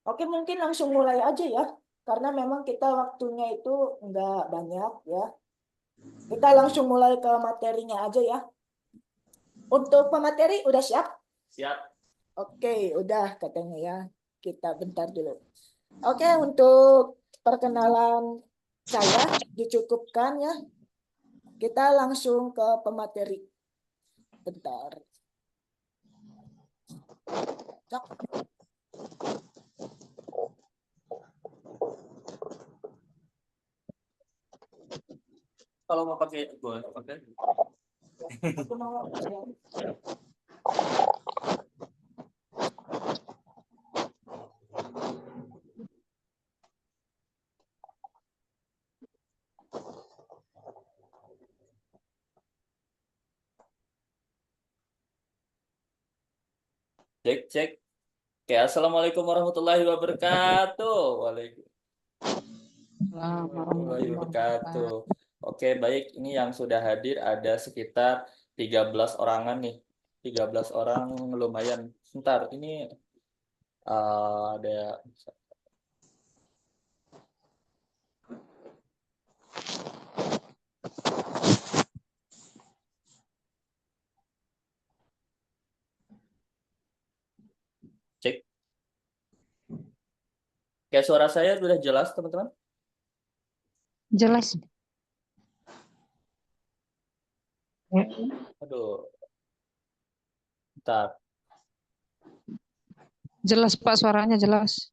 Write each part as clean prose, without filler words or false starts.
Oke, mungkin langsung mulai aja ya, karena memang kita waktunya itu nggak banyak ya. Kita langsung mulai ke materinya aja ya. Untuk pemateri udah siap? Siap. Oke, udah katanya ya. Kita bentar dulu. Oke, untuk perkenalan saya dicukupkan ya. Kita langsung ke pemateri. Bentar. Cok. Kalau mau pakai gue pakai. Aku mau share. Cek cek. Oke, assalamualaikum warahmatullahi wabarakatuh. Waalaikumsalam warahmatullahi Warahmatullahi wabarakatuh. wabarakatuh. Oke, baik. Ini yang sudah hadir ada sekitar 13 orangan nih. 13 orang lumayan. Sebentar, ini ada cek. Kayak suara saya sudah jelas, teman-teman? Jelas. Aduh, bentar. Jelas Pak, suaranya jelas.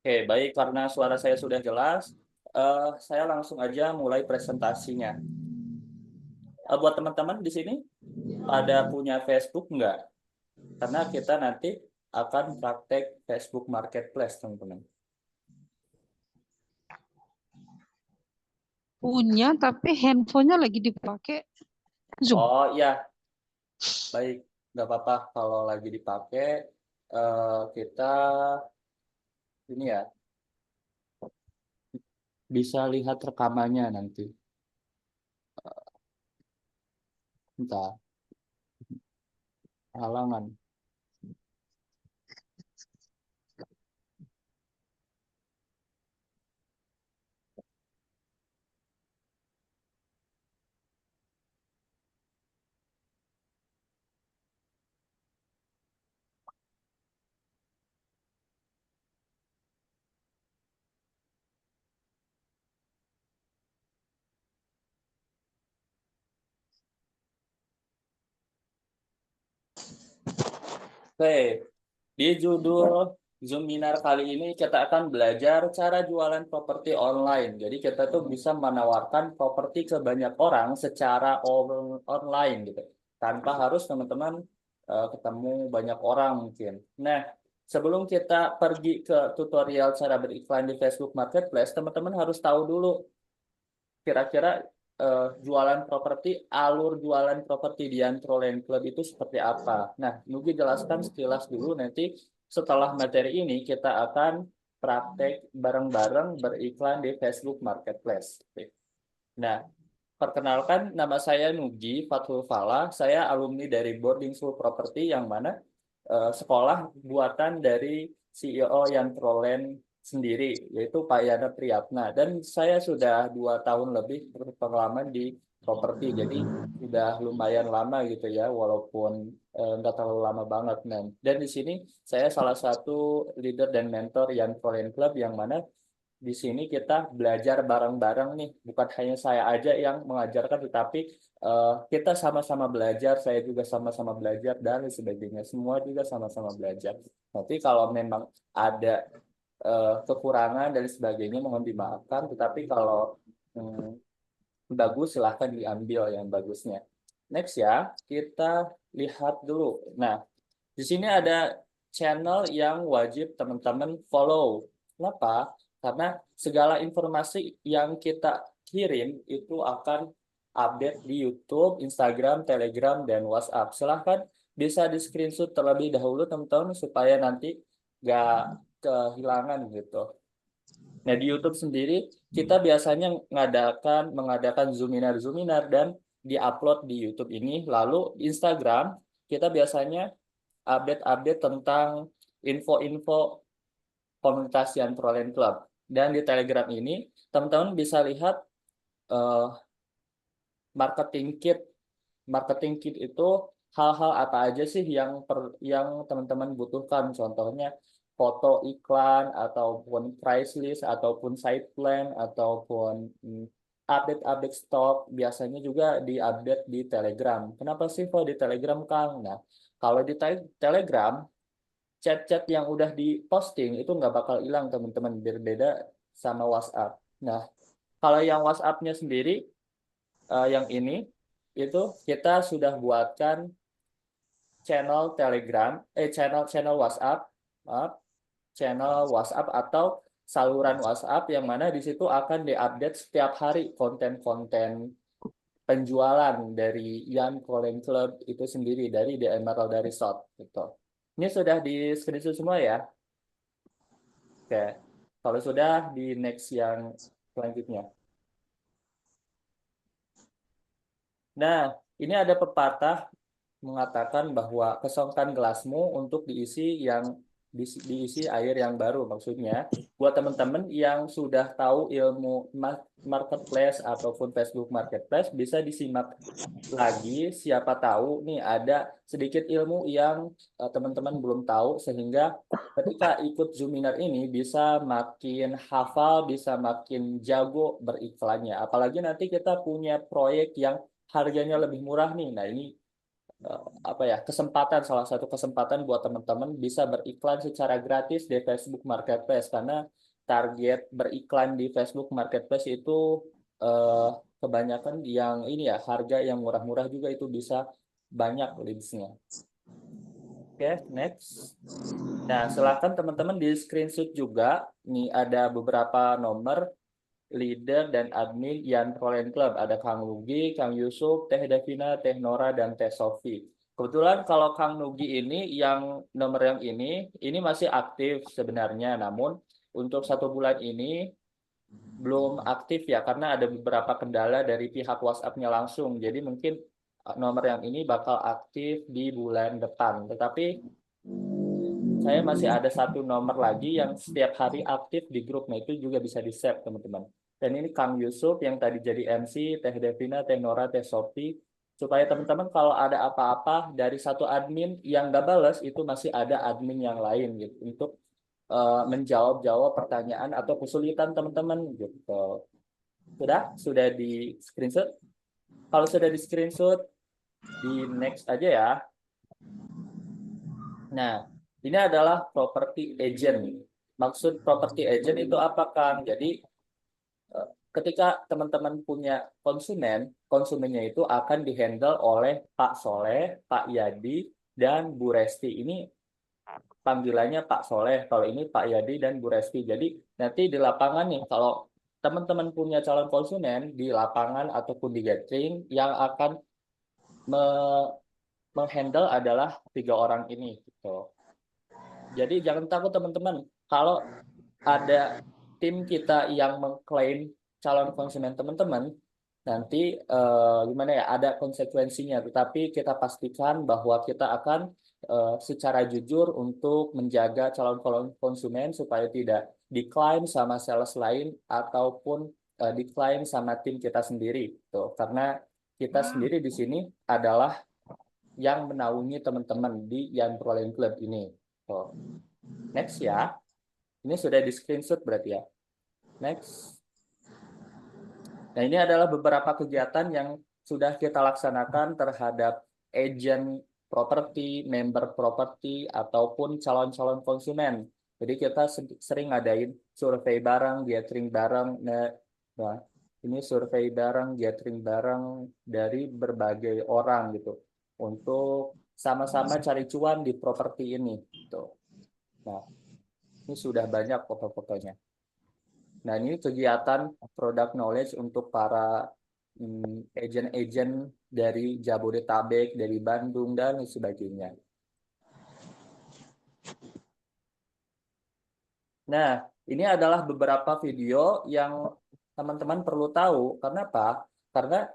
Oke, baik. Karena suara saya sudah jelas, saya langsung aja mulai presentasinya. Buat teman-teman di sini, pada punya Facebook nggak? Karena kita nanti akan praktek Facebook Marketplace, teman-teman. Punya, tapi handphonenya lagi dipakai Zoom. Oh iya, baik. Nggak apa-apa kalau lagi dipakai. Kita ini ya, bisa lihat rekamannya nanti. Entah, halangan. Oke, di judul Zoominar kali ini kita akan belajar cara jualan properti online. Jadi kita tuh bisa menawarkan properti ke banyak orang secara online gitu. Tanpa harus teman-teman ketemu banyak orang mungkin. Nah, sebelum kita pergi ke tutorial cara beriklan di Facebook Marketplace, teman-teman harus tahu dulu kira-kira jualan properti, alur jualan properti di Antro Land Club itu seperti apa. Nah, Nugi jelaskan sekilas dulu, nanti setelah materi ini kita akan praktek bareng-bareng beriklan di Facebook Marketplace. Oke. Nah, perkenalkan nama saya Nugi Fathul Falah, saya alumni dari Boarding School Property yang mana sekolah buatan dari CEO yang Trolen sendiri, yaitu Pak Yana Priyatna. Dan saya sudah 2 tahun lebih berpengalaman di properti, jadi sudah lumayan lama gitu ya, walaupun nggak terlalu lama banget. Dan di sini saya salah satu leader dan mentor yang Trolen Club, yang mana di sini kita belajar bareng-bareng nih, bukan hanya saya aja yang mengajarkan, tetapi kita sama-sama belajar, saya juga sama-sama belajar, dan sebagainya. Semua juga sama-sama belajar. Nanti kalau memang ada kekurangan dan sebagainya, mohon dimaafkan, tetapi kalau bagus, silahkan diambil yang bagusnya. Next ya, kita lihat dulu. Nah, di sini ada channel yang wajib teman-teman follow. Kenapa? Karena segala informasi yang kita kirim itu akan update di YouTube, Instagram, Telegram, dan WhatsApp. Silahkan bisa di screenshot terlebih dahulu teman-teman supaya nanti nggak kehilangan gitu. Nah, di YouTube sendiri kita biasanya mengadakan Zoominar dan diupload di YouTube ini. Lalu di Instagram kita biasanya update-update tentang info-info komunitas Yan Trolley Club. Dan di Telegram ini teman-teman bisa lihat eh, marketing kit. Marketing kit itu hal-hal apa aja sih yang teman-teman butuhkan. Contohnya foto iklan ataupun price list ataupun site plan ataupun update-update stok biasanya juga diupdate di Telegram. Kenapa sih kok di Telegram, Kang? Nah, kalau di Telegram chat-chat yang udah diposting itu nggak bakal hilang, teman-teman, berbeda sama WhatsApp. Nah, kalau yang WhatsApp-nya sendiri yang ini itu kita sudah buatkan channel Telegram, channel WhatsApp, maaf, channel WhatsApp atau saluran WhatsApp yang mana di situ akan diupdate setiap hari konten-konten penjualan dari Yan Calling Club itu sendiri dari The Emerald Resort gitu. Ini sudah di screenshot semua ya? Oke. Kalau sudah di next yang selanjutnya. Nah, ini ada pepatah mengatakan bahwa kosongkan gelasmu untuk diisi air yang baru. Maksudnya, buat teman-teman yang sudah tahu ilmu marketplace ataupun Facebook Marketplace, bisa disimak lagi. Siapa tahu nih ada sedikit ilmu yang teman-teman belum tahu, sehingga ketika ikut Zoominar ini bisa makin hafal, bisa makin jago beriklannya. Apalagi nanti kita punya proyek yang harganya lebih murah nih. Nah, ini apa ya, salah satu kesempatan buat teman-teman bisa beriklan secara gratis di Facebook Marketplace, karena target beriklan di Facebook Marketplace itu eh, kebanyakan yang ini ya, harga yang murah-murah juga itu bisa banyak leads-nya. Oke, next. Nah, silahkan teman-teman di screenshot juga. Nih ada beberapa nomor leader dan admin Yan Trolley Club. Ada Kang Nugi, Kang Yusuf, Teh Devina, Teh Nora, dan Teh Sofi. Kebetulan kalau Kang Nugi ini yang nomor yang ini masih aktif sebenarnya. Namun untuk 1 bulan ini belum aktif ya, karena ada beberapa kendala dari pihak WhatsApp-nya langsung. Jadi mungkin nomor yang ini bakal aktif di bulan depan. Tetapi saya masih ada 1 nomor lagi yang setiap hari aktif di grup. Nah, itu juga bisa di-save, teman-teman. Dan ini Kang Yusuf yang tadi jadi MC, Teh Devina, Teh Nora, Teh Sofi. Supaya teman-teman kalau ada apa-apa dari satu admin yang nggak balas, itu masih ada admin yang lain gitu untuk menjawab pertanyaan atau kesulitan teman-teman gitu. Sudah di screenshot? Kalau sudah di screenshot, di next aja ya. Nah, ini adalah property agent. Maksud property agent itu apa, Kang? Jadi, ketika teman-teman punya konsumennya itu akan dihandle oleh Pak Soleh, Pak Yadi, dan Bu Resti. Ini panggilannya Pak Soleh, kalau ini Pak Yadi dan Bu Resti. Jadi, nanti di lapangan nih, kalau teman-teman punya calon konsumen di lapangan ataupun di gathering, yang akan menghandle adalah 3 orang ini gitu. Jadi jangan takut teman-teman, kalau ada tim kita yang mengklaim calon konsumen teman-teman, nanti gimana ya, ada konsekuensinya. Tetapi kita pastikan bahwa kita akan secara jujur untuk menjaga calon konsumen supaya tidak diklaim sama sales lain ataupun diklaim sama tim kita sendiri. Tuh, karena kita sendiri di sini adalah yang menaungi teman-teman di Yan Trolley Club ini. Tuh. Next ya. Ini sudah di screenshot berarti ya. Next. Nah, ini adalah beberapa kegiatan yang sudah kita laksanakan terhadap agent properti, member properti, ataupun calon-calon konsumen. Jadi kita sering ngadain survei bareng, gathering bareng. Nah, ini survei bareng, gathering bareng dari berbagai orang gitu. Untuk sama-sama cari cuan di properti ini. Gitu. Nah, ini sudah banyak foto-fotonya. Nah, ini kegiatan product knowledge untuk para agent-agent dari Jabodetabek, dari Bandung, dan sebagainya. Nah, ini adalah beberapa video yang teman-teman perlu tahu. Karena apa? Karena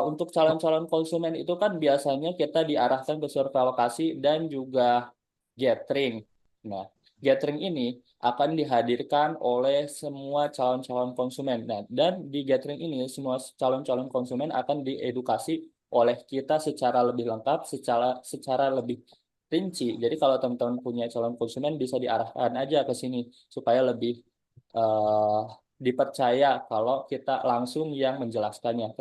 untuk calon-calon konsumen itu kan biasanya kita diarahkan ke survei lokasi dan juga gathering. Nah, gathering ini akan dihadirkan oleh semua calon-calon konsumen. Nah, dan di gathering ini semua calon-calon konsumen akan diedukasi oleh kita secara lebih lengkap, secara lebih rinci. Jadi kalau teman-teman punya calon konsumen bisa diarahkan aja ke sini supaya lebih eh, dipercaya kalau kita langsung yang menjelaskannya.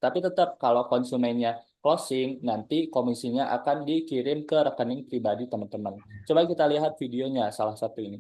Tapi tetap kalau konsumennya closing, nanti komisinya akan dikirim ke rekening pribadi teman-teman. Coba kita lihat videonya salah satu ini.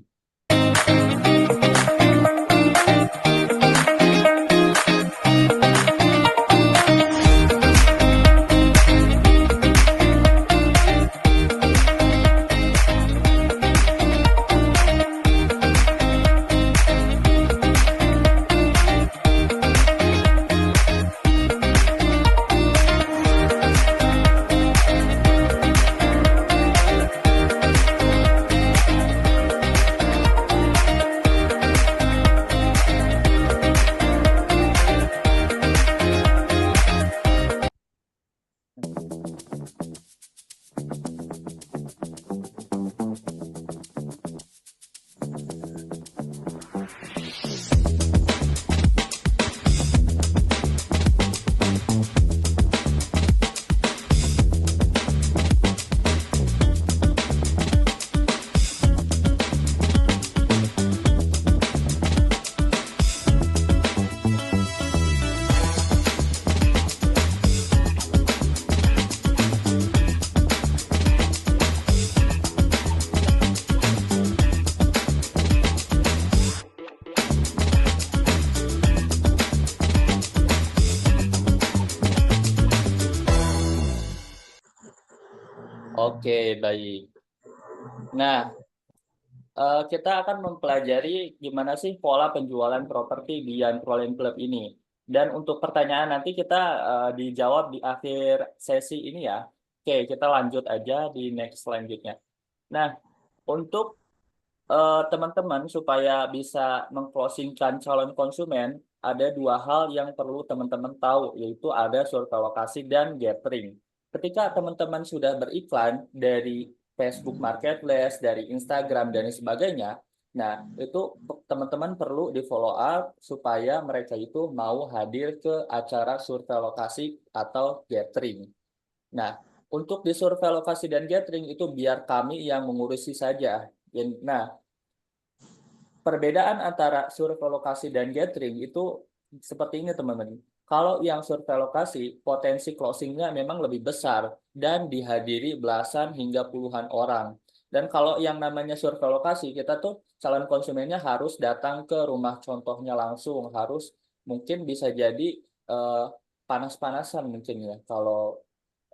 Oke, baik. Nah, kita akan mempelajari gimana sih pola penjualan properti di Yantrolin Club ini. Dan untuk pertanyaan nanti kita dijawab di akhir sesi ini ya. Oke, kita lanjut aja di next selanjutnya. Nah, untuk teman-teman supaya bisa mengclosingkan calon konsumen, ada dua hal yang perlu teman-teman tahu, yaitu ada survei lokasi dan gathering. Ketika teman-teman sudah beriklan dari Facebook Marketplace, dari Instagram, dan sebagainya, nah itu teman-teman perlu di follow up supaya mereka itu mau hadir ke acara survei lokasi atau gathering. Nah, untuk di survei lokasi dan gathering itu biar kami yang mengurusi saja. Nah, perbedaan antara survei lokasi dan gathering itu seperti ini teman-teman. Kalau yang survei lokasi, potensi closingnya memang lebih besar dan dihadiri belasan hingga puluhan orang. Dan kalau yang namanya survei lokasi, kita tuh calon konsumennya harus datang ke rumah contohnya langsung, harus mungkin bisa jadi eh, panas-panasan mungkin ya kalau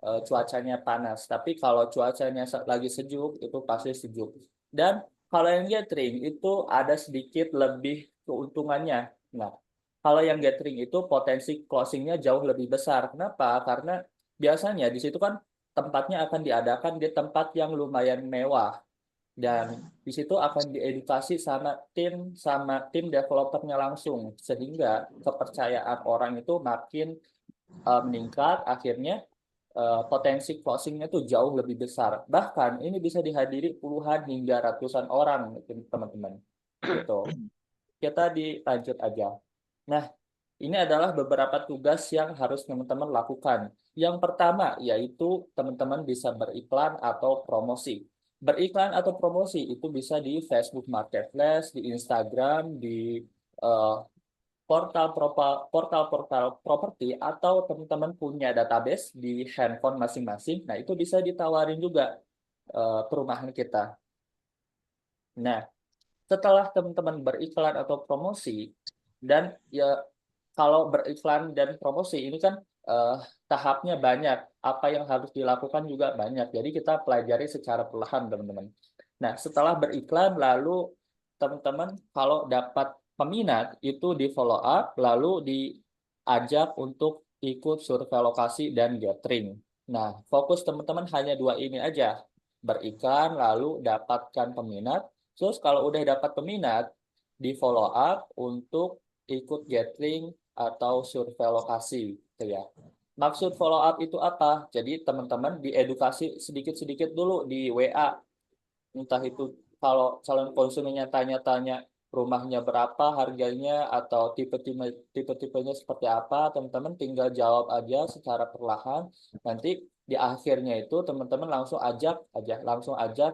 cuacanya panas. Tapi kalau cuacanya lagi sejuk, itu pasti sejuk. Dan kalau yang gathering itu ada sedikit lebih keuntungannya. Nah, kalau yang gathering itu potensi closingnya jauh lebih besar. Kenapa? Karena biasanya di situ kan tempatnya akan diadakan di tempat yang lumayan mewah. Dan di situ akan diedukasi sama tim developernya langsung. Sehingga kepercayaan orang itu makin meningkat, akhirnya potensi closingnya tuh jauh lebih besar. Bahkan ini bisa dihadiri puluhan hingga ratusan orang, teman-teman. Gitu. Kita dilanjut aja. Nah, ini adalah beberapa tugas yang harus teman-teman lakukan. Yang pertama yaitu teman-teman bisa beriklan atau promosi. Beriklan atau promosi itu bisa di Facebook Marketplace, di Instagram, di eh, portal-portal properti atau teman-teman punya database di handphone masing-masing. Nah, itu bisa ditawarin juga perumahan kita. Nah, setelah teman-teman beriklan atau promosi, dan ya kalau beriklan dan promosi ini kan eh, tahapnya banyak, apa yang harus dilakukan juga banyak. Jadi kita pelajari secara perlahan, teman-teman. Nah, setelah beriklan, lalu teman-teman kalau dapat peminat itu di follow up, lalu diajak untuk ikut survei lokasi dan gathering. Nah, fokus teman-teman hanya dua ini aja, beriklan lalu dapatkan peminat Terus kalau udah dapat peminat, di follow up untuk ikut gathering atau survei lokasi, gitu ya. Maksud follow up itu apa? Jadi teman-teman diedukasi sedikit-sedikit dulu di WA, entah itu kalau calon konsumennya tanya-tanya rumahnya berapa harganya atau tipe-tipenya seperti apa, teman-teman tinggal jawab aja secara perlahan. Nanti di akhirnya itu teman-teman langsung ajak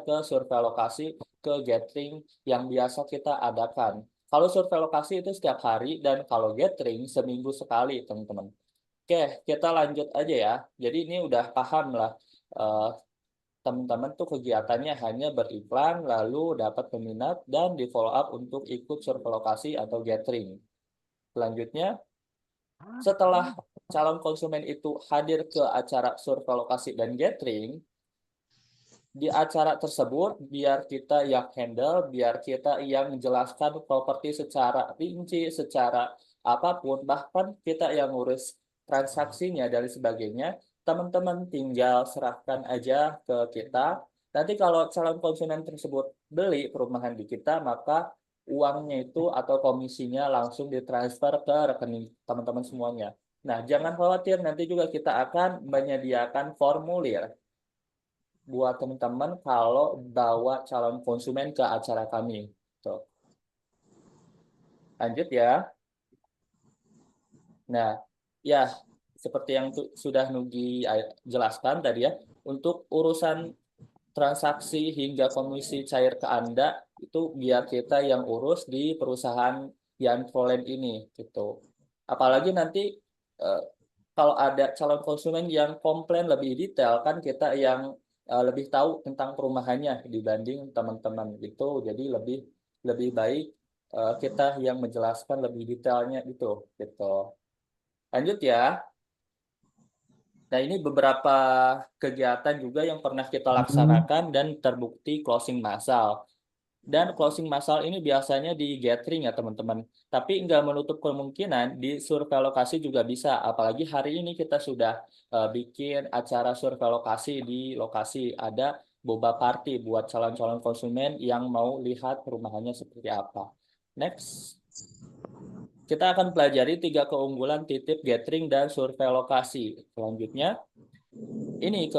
ke survei lokasi, ke gathering yang biasa kita adakan. Kalau survei lokasi itu setiap hari dan kalau gathering seminggu sekali, teman-teman. Oke, kita lanjut aja ya. Jadi ini udah paham lah. eh, Teman-teman tuh kegiatannya hanya beriklan, lalu dapat peminat, dan di follow up untuk ikut survei lokasi atau gathering. Selanjutnya, setelah calon konsumen itu hadir ke acara survei lokasi dan gathering, di acara tersebut biar kita yang handle, biar kita yang menjelaskan properti secara rinci, secara apapun, bahkan kita yang ngurus transaksinya dan sebagainya, teman-teman tinggal serahkan aja ke kita. Nanti kalau calon konsumen tersebut beli perumahan di kita, maka uangnya itu atau komisinya langsung ditransfer ke rekening teman-teman semuanya. Nah, jangan khawatir, nanti juga kita akan menyediakan formulir buat teman-teman kalau bawa calon konsumen ke acara kami. Tuh. Lanjut ya. Nah, ya seperti yang sudah Nugi jelaskan tadi ya, untuk urusan transaksi hingga komisi cair ke Anda itu biar kita yang urus di perusahaan Yan Proland ini gitu. Apalagi nanti eh, kalau ada calon konsumen yang komplain lebih detail kan kita yang lebih tahu tentang perumahannya dibanding teman-teman gitu. Jadi lebih lebih baik kita yang menjelaskan lebih detailnya itu gitu. Lanjut ya. Nah, ini beberapa kegiatan juga yang pernah kita laksanakan dan terbukti closing massal. Dan closing massal ini biasanya di gathering ya teman-teman. Tapi nggak menutup kemungkinan di survei lokasi juga bisa. Apalagi hari ini kita sudah bikin acara survei lokasi di lokasi. Ada boba party buat calon-calon konsumen yang mau lihat perumahannya seperti apa. Next. Kita akan pelajari 3 keunggulan titip gathering dan survei lokasi. Selanjutnya, ini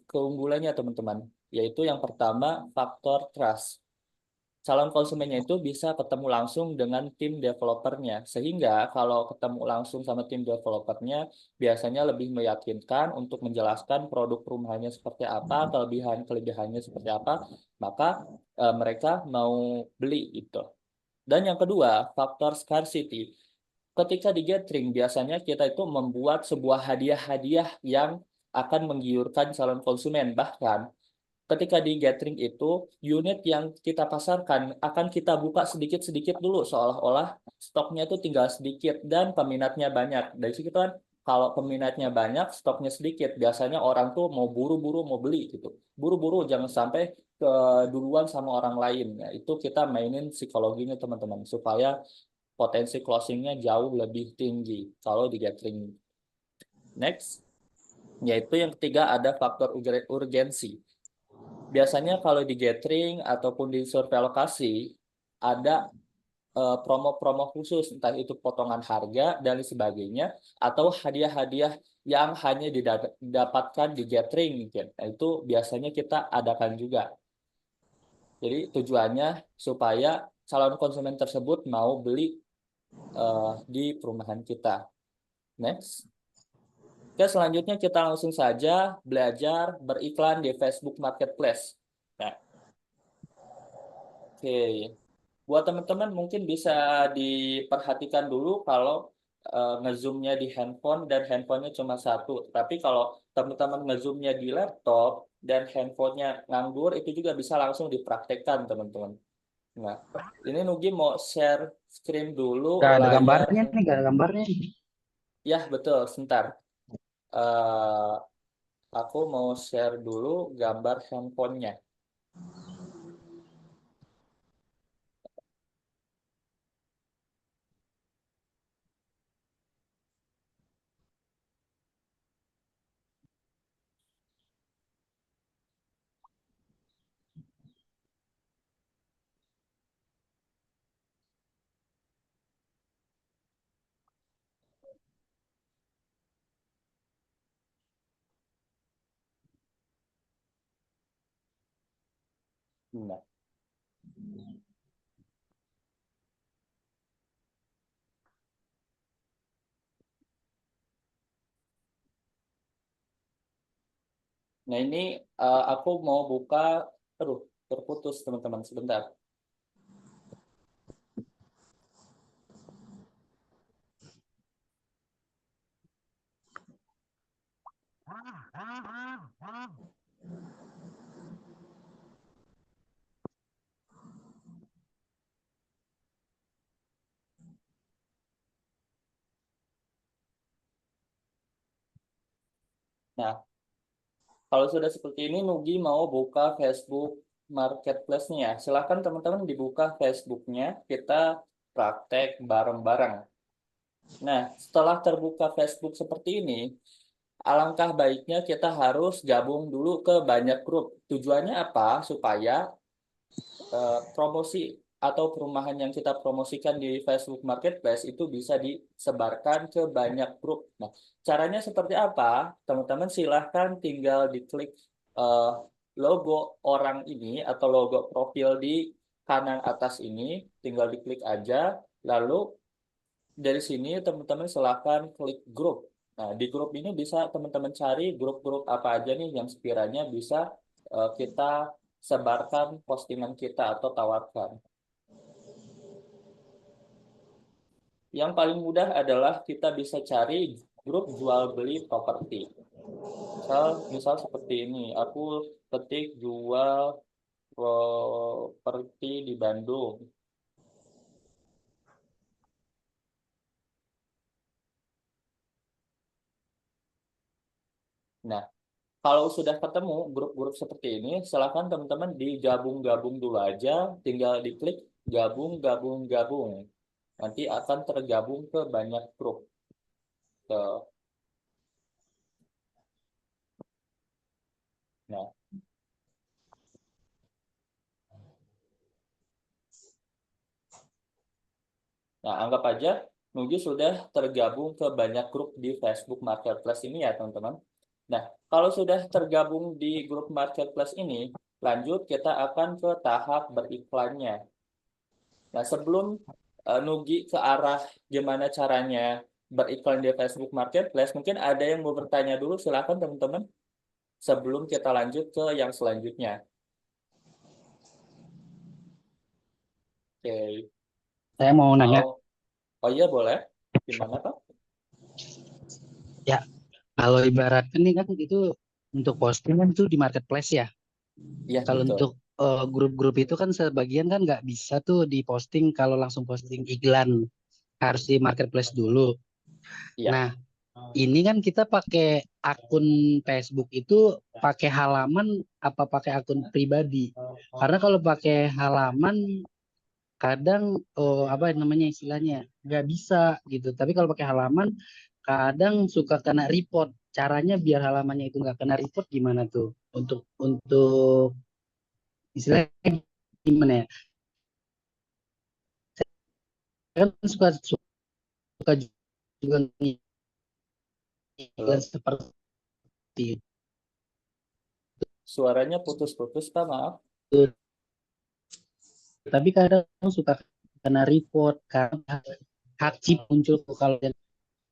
keunggulannya teman-teman, yaitu yang pertama faktor trust. Calon konsumennya itu bisa ketemu langsung dengan tim developernya, sehingga kalau ketemu langsung sama tim developernya, biasanya lebih meyakinkan untuk menjelaskan produk perumahannya seperti apa, kelebihannya seperti apa, maka mereka mau beli itu. Dan yang kedua, faktor scarcity. Ketika di gathering, biasanya kita itu membuat sebuah hadiah-hadiah yang akan menggiurkan calon konsumen. Bahkan ketika di gathering itu, unit yang kita pasarkan akan kita buka sedikit-sedikit dulu, seolah-olah stoknya itu tinggal sedikit dan peminatnya banyak. Dari situ kan, kalau peminatnya banyak, stoknya sedikit. Biasanya orang tuh mau buru-buru mau beli gitu. Buru-buru, jangan sampai keduluan sama orang lain. Ya, itu kita mainin psikologinya teman-teman, supaya potensi closingnya jauh lebih tinggi kalau di gathering. Next, yaitu yang ketiga ada faktor urgensi. Biasanya kalau di gathering ataupun di survei lokasi ada promo-promo khusus, entah itu potongan harga dan sebagainya, atau hadiah-hadiah yang hanya didapatkan di gathering mungkin. Nah, itu biasanya kita adakan juga. Jadi tujuannya supaya calon konsumen tersebut mau beli di perumahan kita. Next. Oke, selanjutnya kita langsung saja belajar beriklan di Facebook Marketplace. Nah, oke. Buat teman-teman mungkin bisa diperhatikan dulu kalau ngezoomnya di handphone dan handphonenya cuma satu. Tapi kalau teman-teman ngezoomnya di laptop dan handphonenya nganggur, itu juga bisa langsung dipraktekkan, teman-teman. Nah, ini Nugi mau share screen dulu Gak ada layar. gambarnya nih, gak ada gambarnya. Ya, betul. Sebentar. Eh, aku mau share dulu gambar handphonenya. Nah, nah ini aku mau buka, aduh, terputus teman-teman sebentar. Nah, kalau sudah seperti ini, Nugi mau buka Facebook Marketplace-nya ya. Silahkan teman-teman dibuka Facebook-nya, kita praktek bareng-bareng. Nah, setelah terbuka Facebook seperti ini, alangkah baiknya kita harus gabung dulu ke banyak grup. Tujuannya apa? Supaya promosi atau perumahan yang kita promosikan di Facebook Marketplace itu bisa disebarkan ke banyak grup. Nah, caranya seperti apa? Teman-teman silahkan tinggal diklik eh, logo orang ini atau logo profil di kanan atas ini, tinggal diklik aja, lalu dari sini teman-teman silahkan klik grup. Nah, di grup ini bisa teman-teman cari grup-grup apa aja nih yang sekiranya bisa kita sebarkan postingan kita atau tawarkan. Yang paling mudah adalah kita bisa cari grup jual beli properti. Misal seperti ini, aku ketik jual properti di Bandung. Nah, kalau sudah ketemu grup-grup seperti ini, silakan teman-teman digabung-gabung dulu aja, tinggal diklik gabung, gabung, gabung. Nanti akan tergabung ke banyak grup. Ke- Nah, nah, anggap aja Nugi sudah tergabung ke banyak grup di Facebook Marketplace ini ya, teman-teman. Nah, kalau sudah tergabung di grup Marketplace ini, lanjut kita akan ke tahap beriklannya. Nah, sebelum Nugi ke arah gimana caranya beriklan di Facebook Marketplace, mungkin ada yang mau bertanya dulu, silakan teman-teman, sebelum kita lanjut ke yang selanjutnya. Oke, Saya mau nanya, mau, oh iya boleh, gimana Pak? ya kalau ibaratkan nih kan itu untuk postingan tuh di marketplace ya. Iya Kalau betul. untuk grup-grup itu kan sebagian kan nggak bisa tuh diposting kalau langsung posting iklan, harus di marketplace dulu. Iya, Nah, ini kan kita pakai akun Facebook itu pakai halaman apa pakai akun pribadi? Karena kalau pakai halaman kadang apa namanya istilahnya nggak bisa gitu. Tapi kalau pakai halaman kadang suka kena report. Caranya biar halamannya itu nggak kena report gimana tuh? Untuk istilahnya gimana ya? Kan suka juga ngiklan halo. seperti Suaranya putus-putus Pak, maaf. itu. Tapi kadang suka kena report karena hak cipta muncul tuh kalau yang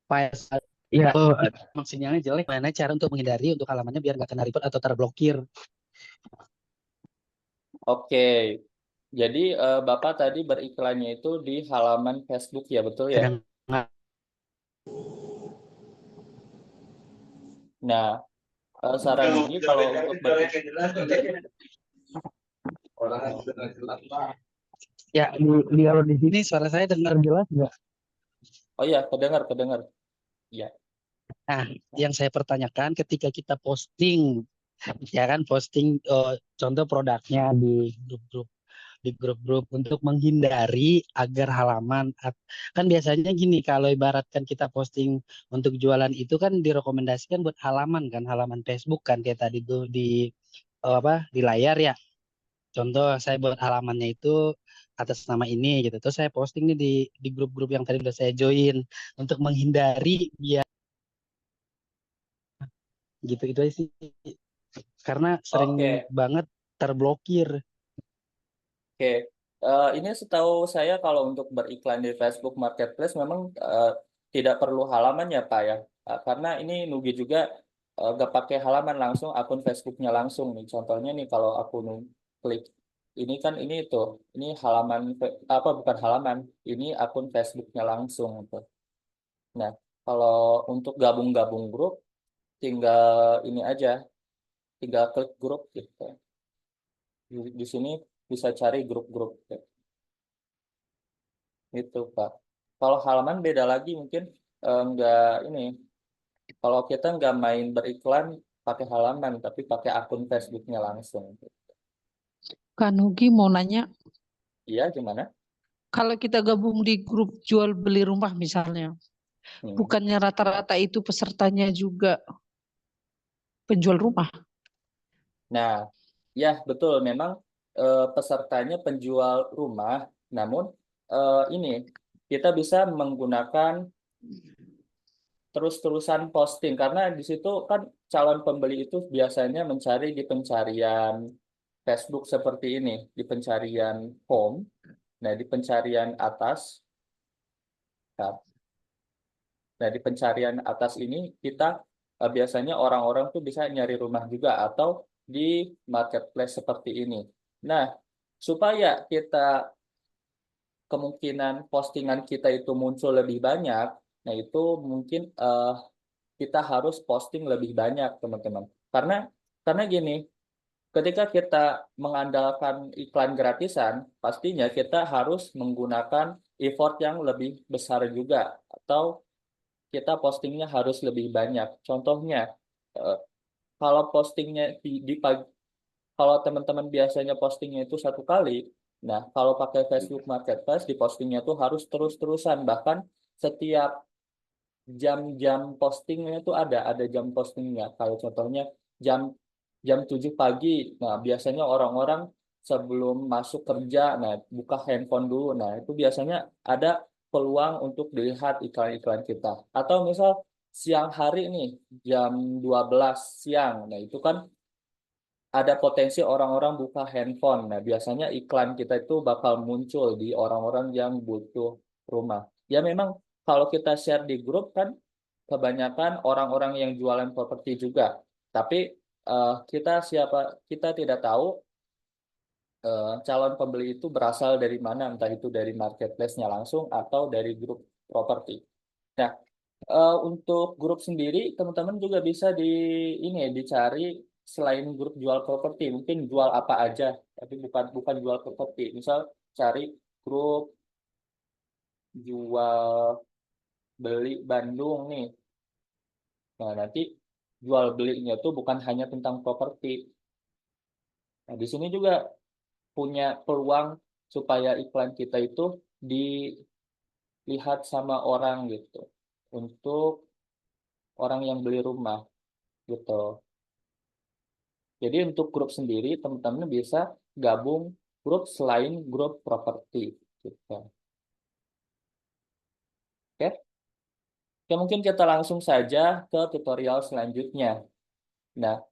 file ya emang sinyalnya jelek. Mana cara untuk menghindari untuk halamannya biar nggak kena report atau terblokir? Oke, jadi Bapak tadi beriklannya itu di halaman Facebook ya, betul ya? Kadang Nah, saran Nugi kalau untuk ya kalau di sini suara saya dengar jelas nggak? oh iya, kedengar, kedengar. Iya, Nah, yang saya pertanyakan ketika kita posting, ya kan posting contoh produknya di grup-grup untuk menghindari agar halaman kan biasanya gini kalau ibaratkan kita posting untuk jualan itu kan direkomendasikan buat halaman kan halaman Facebook kan kayak tadi tuh di apa di layar ya. Contoh saya buat halamannya itu atas nama ini gitu. Terus saya posting nih di grup-grup yang tadi udah saya join untuk menghindari biar gitu itu aja sih karena sering oke. banget terblokir. Oke, ini setahu saya kalau untuk beriklan di Facebook Marketplace memang tidak perlu halaman ya Pak ya. Karena ini Nugi juga nggak pakai halaman, langsung akun Facebooknya langsung nih. Contohnya nih kalau aku klik ini kan ini tuh, ini halaman apa bukan halaman, ini akun Facebooknya langsung gitu. Nah, kalau untuk gabung-gabung grup tinggal ini aja, tinggal klik grup gitu. Di sini bisa cari grup-grup gitu. Itu Pak. Kalau halaman beda lagi mungkin nggak ini. Kalau kita nggak main beriklan pakai halaman, tapi pakai akun Facebooknya langsung. Kak Nugi mau nanya, Iya, gimana? kalau kita gabung di grup jual beli rumah misalnya, Hmm. bukannya rata-rata itu pesertanya juga penjual rumah? Nah, ya betul. Memang pesertanya penjual rumah. Namun ini kita bisa menggunakan terus-terusan posting karena di situ kan calon pembeli itu biasanya mencari di pencarian Facebook seperti ini, di pencarian home. Nah, di pencarian atas, nah di pencarian atas ini kita biasanya orang-orang tuh bisa nyari rumah juga atau di marketplace seperti ini. Nah, supaya kita kemungkinan postingan kita itu muncul lebih banyak, nah itu mungkin kita harus posting lebih banyak, teman-teman. Karena gini, ketika kita mengandalkan iklan gratisan, pastinya kita harus menggunakan effort yang lebih besar juga, atau kita postingnya harus lebih banyak. Contohnya, eh, kalau postingnya di pagi, kalau teman-teman biasanya postingnya itu satu kali, nah kalau pakai Facebook Marketplace di postingnya itu harus terus-terusan, bahkan setiap jam-jam postingnya itu ada jam postingnya. Kalau contohnya jam jam 7 pagi, nah biasanya orang-orang sebelum masuk kerja, nah buka handphone dulu, nah itu biasanya ada peluang untuk dilihat iklan-iklan kita. Atau misal siang hari nih, jam 12 siang, nah itu kan ada potensi orang-orang buka handphone. Nah, biasanya iklan kita itu bakal muncul di orang-orang yang butuh rumah. Ya memang kalau kita share di grup kan kebanyakan orang-orang yang jualan properti juga. Tapi kita tidak tahu calon pembeli itu berasal dari mana, entah itu dari marketplace-nya langsung atau dari grup properti. Nah, untuk grup sendiri, teman-teman juga bisa ini dicari selain grup jual properti, mungkin jual apa aja, tapi bukan bukan jual properti. Misal cari grup jual beli Bandung nih. Nah, nanti jual belinya tuh bukan hanya tentang properti. Nah, di sini juga punya peluang supaya iklan kita itu dilihat sama orang gitu. Untuk orang yang beli rumah gitu. Jadi untuk grup sendiri, teman-teman bisa gabung grup selain grup properti. Gitu. Oke? Oke, mungkin kita langsung saja ke tutorial selanjutnya. Nah,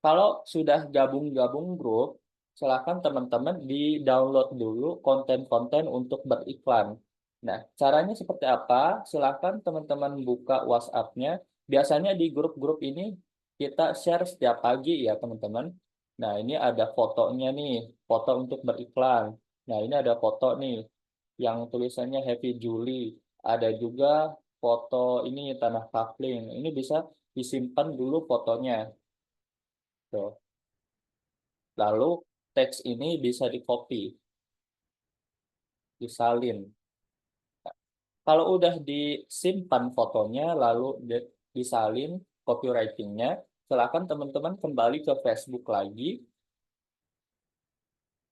kalau sudah gabung-gabung grup, silakan teman-teman di-download dulu konten-konten untuk beriklan. Nah, caranya seperti apa? Silakan teman-teman buka WhatsApp-nya. Biasanya di grup-grup ini kita share setiap pagi ya, teman-teman. Nah, ini ada fotonya nih, foto untuk beriklan. Nah, ini ada foto nih yang tulisannya Happy Juli. Ada juga foto ini tanah kafling. Ini bisa disimpan dulu fotonya. Tuh. Lalu teks ini bisa di-copy, disalin. Kalau udah disimpan fotonya, lalu disalin copywriting-nya, silakan teman-teman kembali ke Facebook lagi.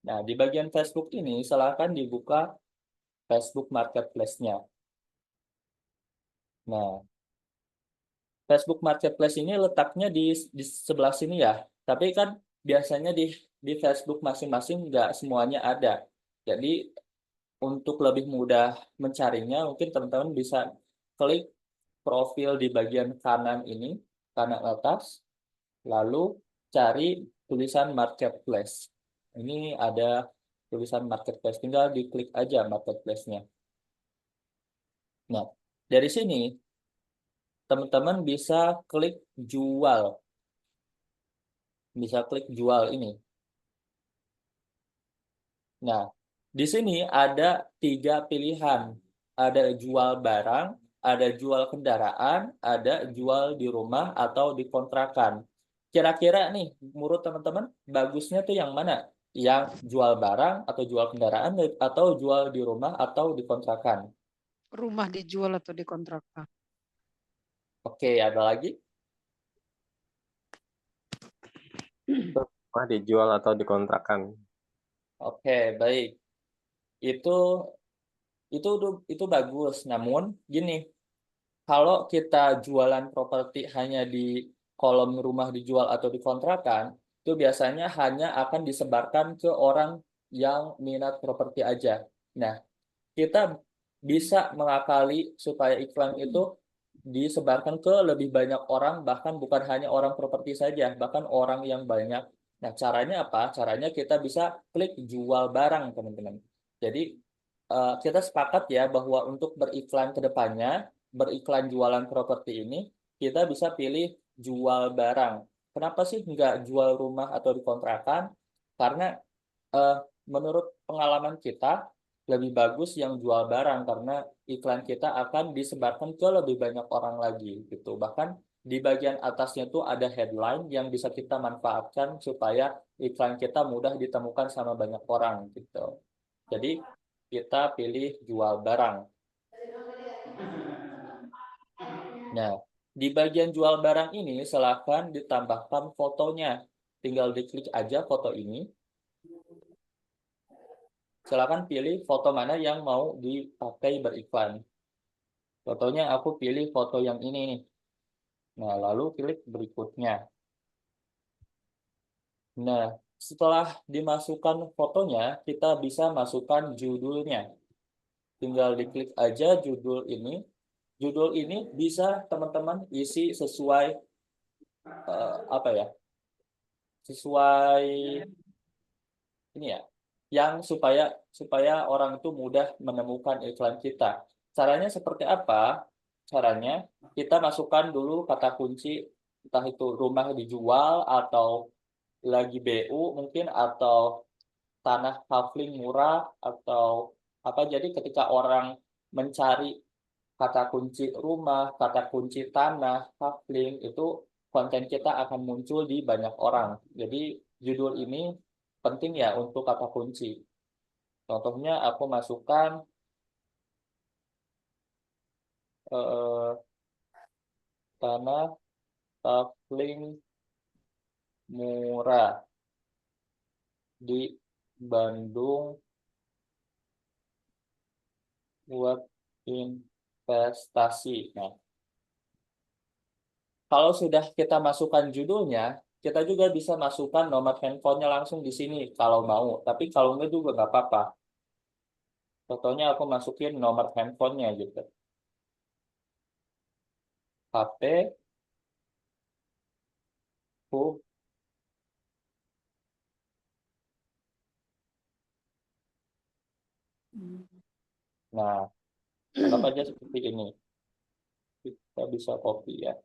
Nah, di bagian Facebook ini silakan dibuka Facebook Marketplace-nya. Nah, Facebook Marketplace ini letaknya di sebelah sini ya. Tapi kan biasanya di Facebook masing-masing nggak semuanya ada. Jadi untuk lebih mudah mencarinya, mungkin teman-teman bisa klik profil di bagian kanan ini, kanan atas, lalu cari tulisan marketplace. Ini ada tulisan marketplace, tinggal diklik aja marketplace-nya. Nah, dari sini teman-teman bisa klik jual. Bisa klik jual ini. Nah, di sini ada 3 pilihan. Ada jual barang, ada jual kendaraan, ada jual di rumah atau di kontrakan. Kira-kira nih, menurut teman-teman, bagusnya tuh yang mana? Yang jual barang atau jual kendaraan atau jual di rumah atau di kontrakan? Rumah dijual atau dikontrakkan? Oke, ada lagi? Rumah dijual atau dikontrakkan. Oke, baik. Itu itu bagus. Namun gini, kalau kita jualan properti hanya di kolom rumah dijual atau dikontrakan, itu biasanya hanya akan disebarkan ke orang yang minat properti aja. Nah, kita bisa mengakali supaya iklan itu disebarkan ke lebih banyak orang, bahkan bukan hanya orang properti saja, bahkan orang yang banyak. Nah, caranya apa? Caranya kita bisa klik jual barang, teman-teman. Jadi, kita sepakat ya bahwa untuk beriklan ke depannya, beriklan jualan properti ini, kita bisa pilih jual barang. Kenapa sih nggak jual rumah atau dikontrakan? Karena eh, menurut pengalaman kita, lebih bagus yang jual barang karena iklan kita akan disebarkan ke lebih banyak orang lagi gitu. Bahkan di bagian atasnya tuh ada headline yang bisa kita manfaatkan supaya iklan kita mudah ditemukan sama banyak orang gitu. Jadi kita pilih jual barang. Nah, di bagian jual barang ini silahkan ditambahkan fotonya. Tinggal diklik aja foto ini. Silakan pilih foto mana yang mau dipakai beriklan. Fotonya aku pilih foto yang ini nih. Nah, lalu klik berikutnya. Nah, setelah dimasukkan fotonya, kita bisa masukkan judulnya. Tinggal diklik aja judul ini. Judul ini bisa teman-teman isi sesuai apa ya? Sesuai ini ya, yang supaya supaya orang itu mudah menemukan iklan kita. Caranya seperti apa? Caranya kita masukkan dulu kata kunci, entah itu rumah dijual atau lagi BU mungkin, atau tanah kafling murah atau apa. Jadi ketika orang mencari kata kunci rumah, kata kunci tanah, kafling, itu konten kita akan muncul di banyak orang. Jadi judul ini penting ya untuk kata kunci. Contohnya aku masukkan eh, tanah kafling murah di Bandung buat investasi. Nah, kalau sudah kita masukkan judulnya, kita juga bisa masukkan nomor handphonenya langsung di sini kalau mau. Tapi kalau enggak juga nggak apa-apa. Contohnya aku masukin nomor handphonenya gitu. HP, hub. Nah, anggap aja seperti ini. Kita bisa copy ya.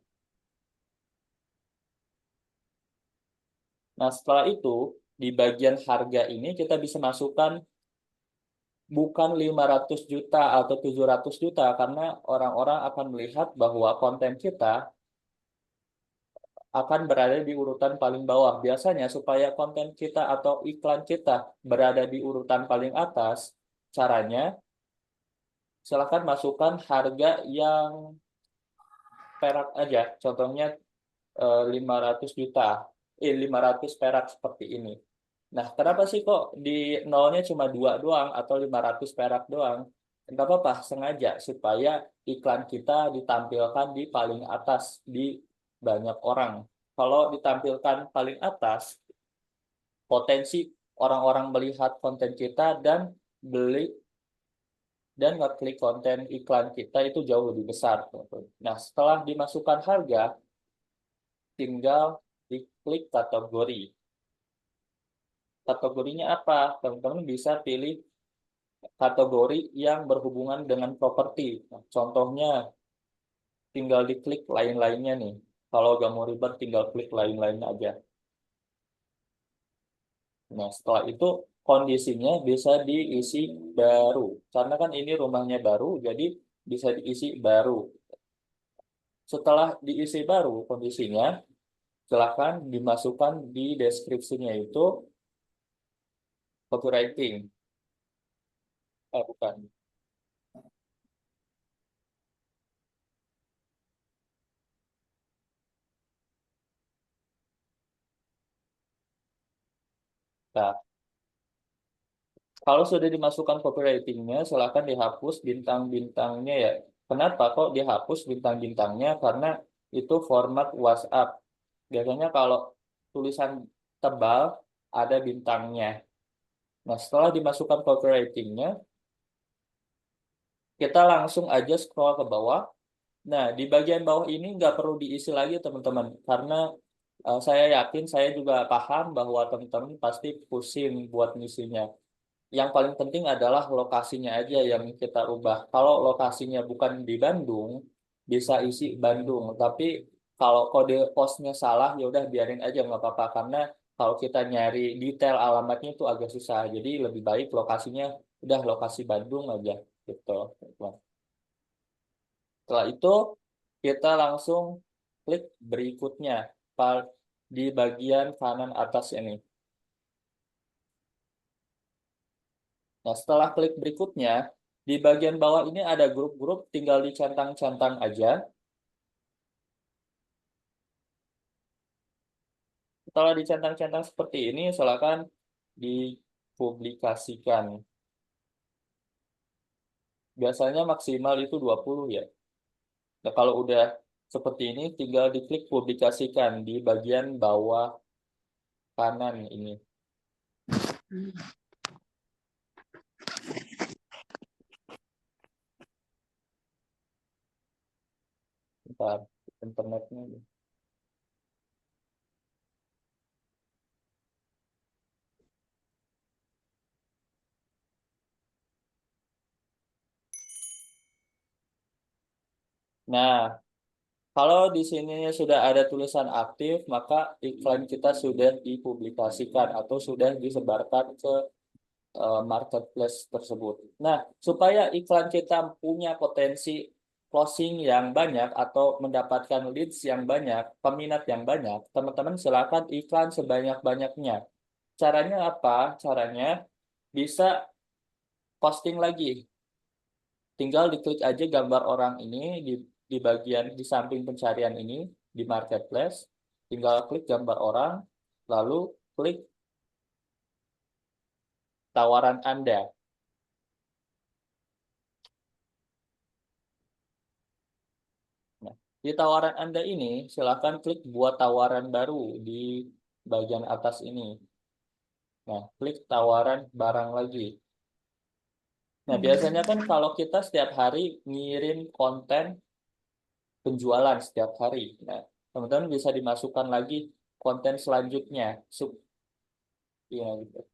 Nah, setelah itu, di bagian harga ini kita bisa masukkan bukan 500 juta atau 700 juta, karena orang-orang akan melihat bahwa konten kita akan berada di urutan paling bawah. Biasanya supaya konten kita atau iklan kita berada di urutan paling atas, caranya silahkan masukkan harga yang perak aja. Contohnya 500 juta, 500 perak seperti ini. Nah, kenapa sih kok di nolnya cuma 2 doang atau 500 perak doang? Enggak apa-apa, sengaja supaya iklan kita ditampilkan di paling atas di banyak orang. Kalau ditampilkan paling atas, potensi orang-orang melihat konten kita dan beli dan ngeklik konten iklan kita itu jauh lebih besar. Nah, setelah dimasukkan harga, tinggal diklik kategori. kategorinya apa? Teman-teman bisa pilih kategori yang berhubungan dengan properti. Nah, contohnya tinggal diklik lain-lainnya nih. Kalau nggak mau ribet, tinggal klik lain-lainnya aja. Nah, setelah itu kondisinya bisa diisi baru. Karena kan ini rumahnya baru, jadi bisa diisi baru. Setelah diisi baru kondisinya, silakan dimasukkan di deskripsinya itu copywriting. Bukan. Nah, kalau sudah dimasukkan copywritingnya, silakan dihapus bintang-bintangnya ya. Kenapa kok dihapus bintang-bintangnya? Karena itu format WhatsApp. Biasanya kalau tulisan tebal ada bintangnya. Nah, setelah dimasukkan copywritingnya, kita langsung aja scroll ke bawah. Nah, di bagian bawah ini nggak perlu diisi lagi teman-teman. Karena saya yakin, saya juga paham bahwa teman-teman pasti pusing buat ngisinya. Yang paling penting adalah lokasinya aja yang kita ubah. Kalau lokasinya bukan di Bandung, bisa isi Bandung. Tapi kalau kode posnya salah, ya udah biarin aja nggak apa-apa. Karena kalau kita nyari detail alamatnya itu agak susah. Jadi lebih baik lokasinya udah lokasi Bandung aja gitu. Setelah itu kita langsung klik berikutnya di bagian kanan atas ini. Nah, setelah klik berikutnya, di bagian bawah ini ada grup-grup, tinggal dicentang-centang aja. Setelah dicentang-centang seperti ini, silakan dipublikasikan. Biasanya maksimal itu 20 ya. Nah, kalau udah seperti ini, tinggal diklik publikasikan di bagian bawah kanan ini. Bentar, internetnya. Nah, kalau di sini sudah ada tulisan aktif, maka iklan kita sudah dipublikasikan atau sudah disebarkan ke marketplace tersebut. Nah, supaya iklan kita punya potensi closing yang banyak atau mendapatkan leads yang banyak, peminat yang banyak, teman-teman silakan iklan sebanyak-banyaknya. Caranya apa? Caranya bisa posting lagi. Tinggal diklik aja gambar orang ini di bagian di samping pencarian ini di marketplace. Tinggal klik gambar orang, lalu klik tawaran Anda. Nah, di tawaran Anda ini, silakan klik buat tawaran baru di bagian atas ini. Nah, klik tawaran barang lagi. Nah, biasanya kan kalau kita setiap hari ngirim konten penjualan setiap hari. Nah, teman-teman bisa dimasukkan lagi konten selanjutnya. Ya, gitu.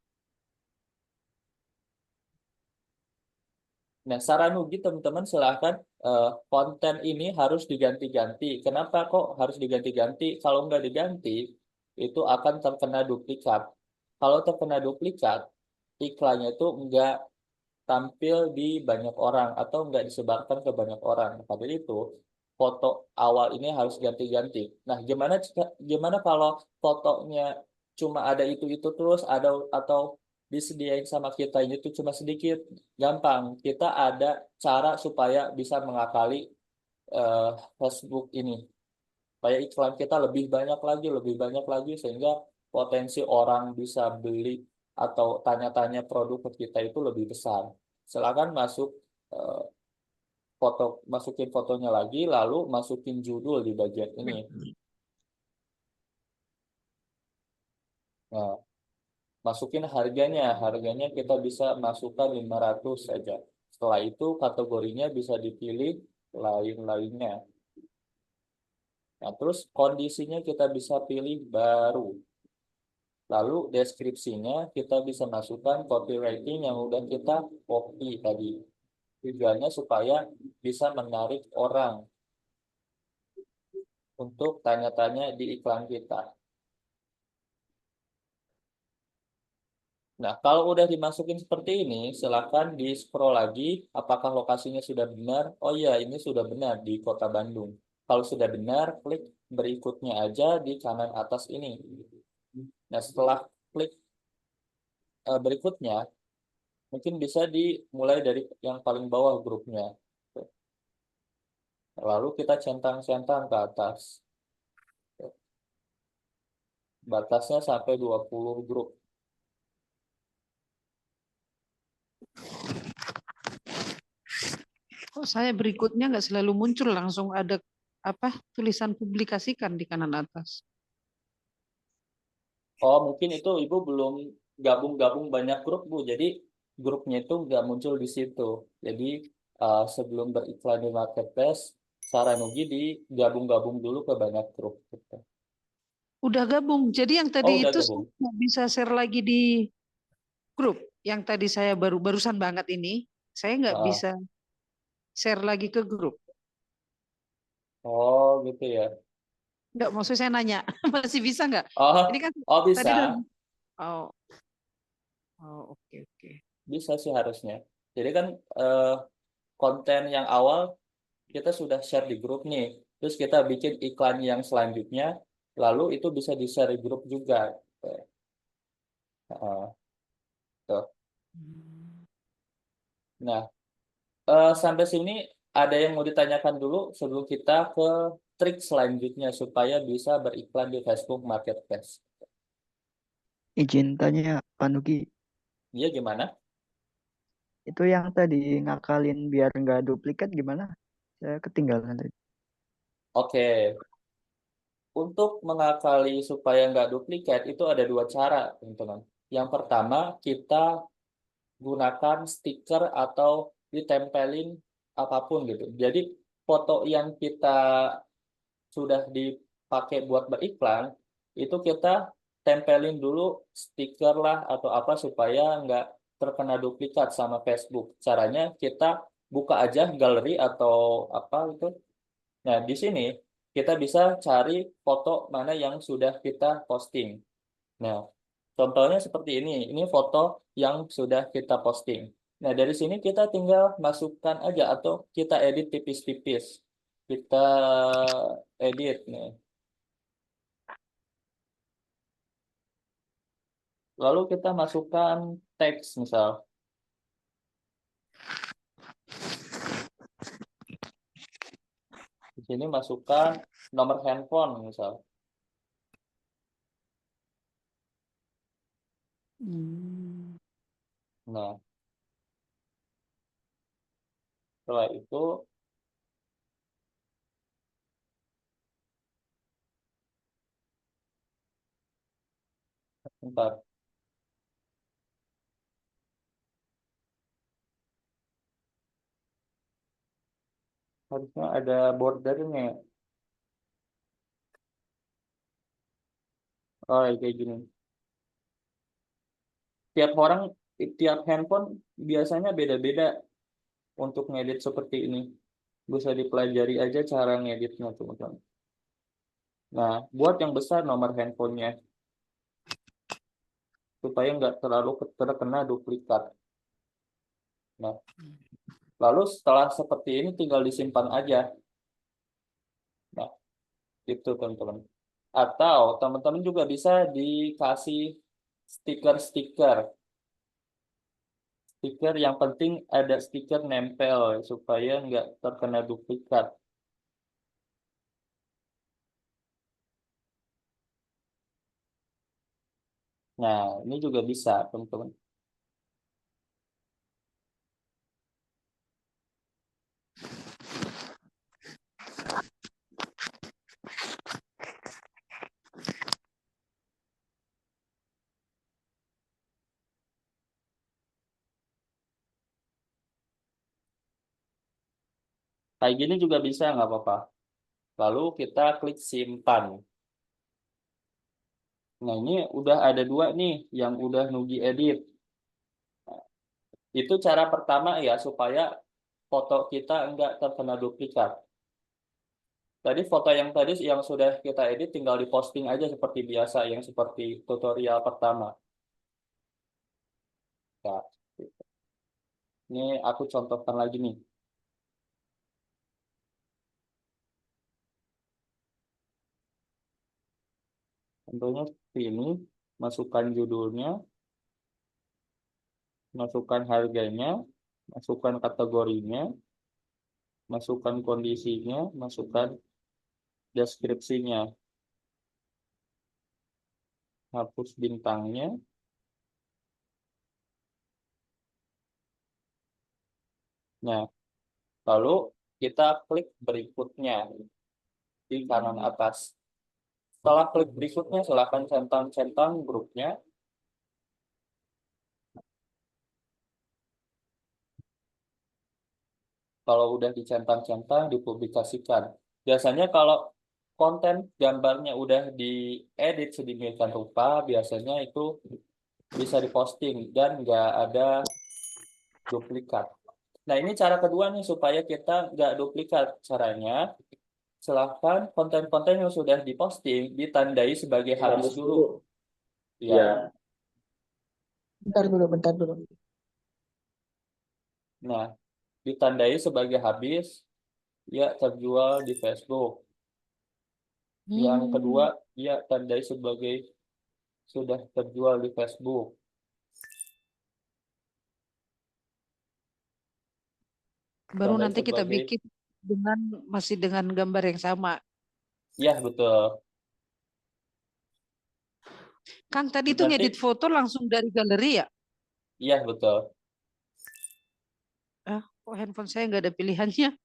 Nah, saran Nugi teman-teman silahkan konten ini harus diganti-ganti. Kenapa kok harus diganti-ganti? Kalau nggak diganti, itu akan terkena duplikat. Kalau terkena duplikat, iklannya itu nggak tampil di banyak orang atau nggak disebarkan ke banyak orang. Pada itu, foto awal ini harus ganti-ganti. Nah, gimana kalau fotonya cuma ada itu terus, ada atau disediain sama kita ini tuh cuma sedikit? Gampang. Kita ada cara supaya bisa mengakali eh, Facebook ini. Supaya iklan kita lebih banyak lagi sehingga potensi orang bisa beli atau tanya-tanya produk ke kita itu lebih besar. Silakan eh, masukin fotonya lagi, lalu masukin judul di bagian ini. Nah, masukin harganya kita bisa masukkan 500 saja. Setelah itu kategorinya bisa dipilih lain-lainnya. Nah, terus kondisinya kita bisa pilih baru. Lalu deskripsinya kita bisa masukkan copywriting yang udah kita copy tadi. Tujuannya supaya bisa menarik orang untuk tanya-tanya di iklan kita. Nah, kalau udah dimasukin seperti ini, silakan di-scroll lagi apakah lokasinya sudah benar. Oh iya, ini sudah benar di Kota Bandung. Kalau sudah benar, klik berikutnya aja di kanan atas ini. Nah, setelah klik berikutnya, mungkin bisa dimulai dari yang paling bawah grupnya. Lalu kita centang-centang ke atas. Batasnya sampai 20 grup. Kok saya berikutnya nggak selalu muncul langsung ada apa tulisan publikasikan di kanan atas. Oh, mungkin itu Ibu belum gabung-gabung banyak grup, Bu. Jadi grupnya itu nggak muncul di situ. Jadi sebelum beriklan di marketplace, saran Ugi digabung-gabung dulu ke banyak grup, gitu. Udah gabung. Jadi yang Oh, tadi udah itu saya gabung. nggak bisa share lagi di grup. Yang tadi saya barusan banget ini, saya nggak Ah, bisa share lagi ke grup. oh, gitu ya. Nggak, maksud saya nanya, masih bisa nggak? Ini Oh, kan oh tadi bisa. udah, oh, oh oke oke. Bisa sih harusnya. Jadi kan eh, konten yang awal kita sudah share di grup nih. Terus kita bikin iklan yang selanjutnya, lalu itu bisa di-share di grup juga. Ah, tuh. Nah, sampai sini ada yang mau ditanyakan dulu sebelum kita ke trik selanjutnya supaya bisa beriklan di Facebook Marketplace. Izin tanya, Pak Nugi, Iya gimana? itu yang tadi ngakalin biar nggak duplikat gimana? Saya ketinggalan tadi. Oke, untuk mengakali supaya nggak duplikat itu ada dua cara, teman-teman. Yang pertama, kita gunakan stiker atau ditempelin apapun gitu. Jadi foto yang kita sudah dipakai buat beriklan, itu kita tempelin dulu stiker lah atau apa supaya nggak terkena duplikat sama Facebook. Caranya kita buka aja galeri atau apa itu. Nah, di sini kita bisa cari foto mana yang sudah kita posting. Nah, contohnya seperti ini. Ini foto yang sudah kita posting. Nah, dari sini kita tinggal masukkan aja atau kita edit tipis-tipis. Kita edit nih. Lalu kita masukkan teks misal. Di sini masukkan nomor handphone misal. Hmm. Nah, setelah itu bentar. Harusnya ada bordernya. Oh, kayak gini. Tiap orang, tiap handphone biasanya beda-beda untuk ngedit seperti ini. Bisa dipelajari aja cara ngeditnya, teman-teman. Nah, buat yang besar nomor handphonenya supaya nggak terlalu terkena duplikat. Nah, lalu setelah seperti ini tinggal disimpan aja. Nah, itu teman-teman. Atau teman-teman juga bisa dikasih stiker-stiker. Stiker yang penting ada stiker nempel supaya nggak terkena duplikat. Nah, ini juga bisa, teman-teman. Kayak gini juga bisa, nggak apa-apa. Lalu kita klik simpan. Nah, ini udah ada dua nih yang udah Nugi edit. Itu cara pertama ya supaya foto kita enggak terkena duplikat. Tadi foto yang tadi yang sudah kita edit tinggal diposting aja seperti biasa, yang seperti tutorial pertama. Nah, ini aku contohkan lagi nih. Contohnya seperti ini, masukkan judulnya, masukkan harganya, masukkan kategorinya, masukkan kondisinya, masukkan deskripsinya, hapus bintangnya. Nah, lalu kita klik berikutnya di kanan atas. Setelah klik berikutnya, silahkan centang-centang grupnya. Kalau udah dicentang-centang, dipublikasikan. Biasanya kalau konten gambarnya udah diedit sedemikian rupa, biasanya itu bisa diposting dan nggak ada duplikat. Nah, ini cara kedua nih supaya kita nggak duplikat. Caranya, silahkan konten-konten yang sudah diposting ditandai sebagai habis dulu. Ya. Bentar dulu. Nah, ditandai sebagai habis, ya terjual di Facebook. Yang kedua, ya tandai sebagai sudah terjual di Facebook. Baru Tandai nanti kita sebagai, bikin masih dengan gambar yang sama. ya betul. Kang tadi tuh Nanti, ngedit foto langsung dari galeri ya? iya betul. Kok handphone saya nggak ada pilihannya?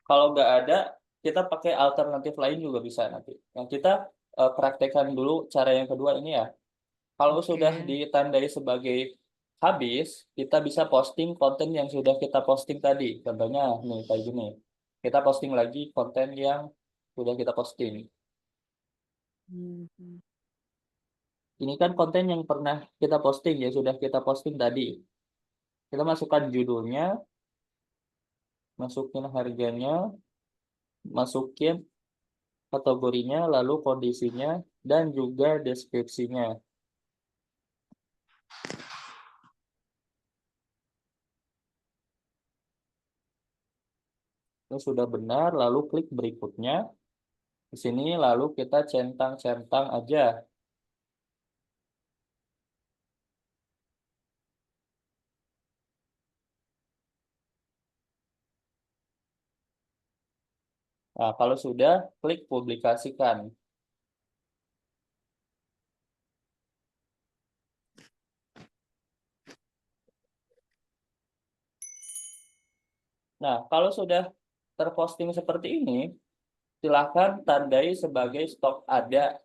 Kalau nggak ada, kita pakai alternatif lain juga bisa nanti. Yang kita praktekkan dulu cara yang kedua ini ya. Kalau Oke. sudah ditandai sebagai habis, kita bisa posting konten yang sudah kita posting tadi. Contohnya nih kayak gini. Kita posting lagi konten yang sudah kita posting. Ini kan konten yang pernah kita posting, ya sudah kita posting tadi. Kita masukkan judulnya, masukin harganya, masukin kategorinya, lalu kondisinya, dan juga deskripsinya. Itu sudah benar, lalu klik berikutnya. Di sini lalu kita centang-centang aja. Nah, kalau sudah, klik publikasikan. Nah, kalau sudah terposting seperti ini, silahkan tandai sebagai stok ada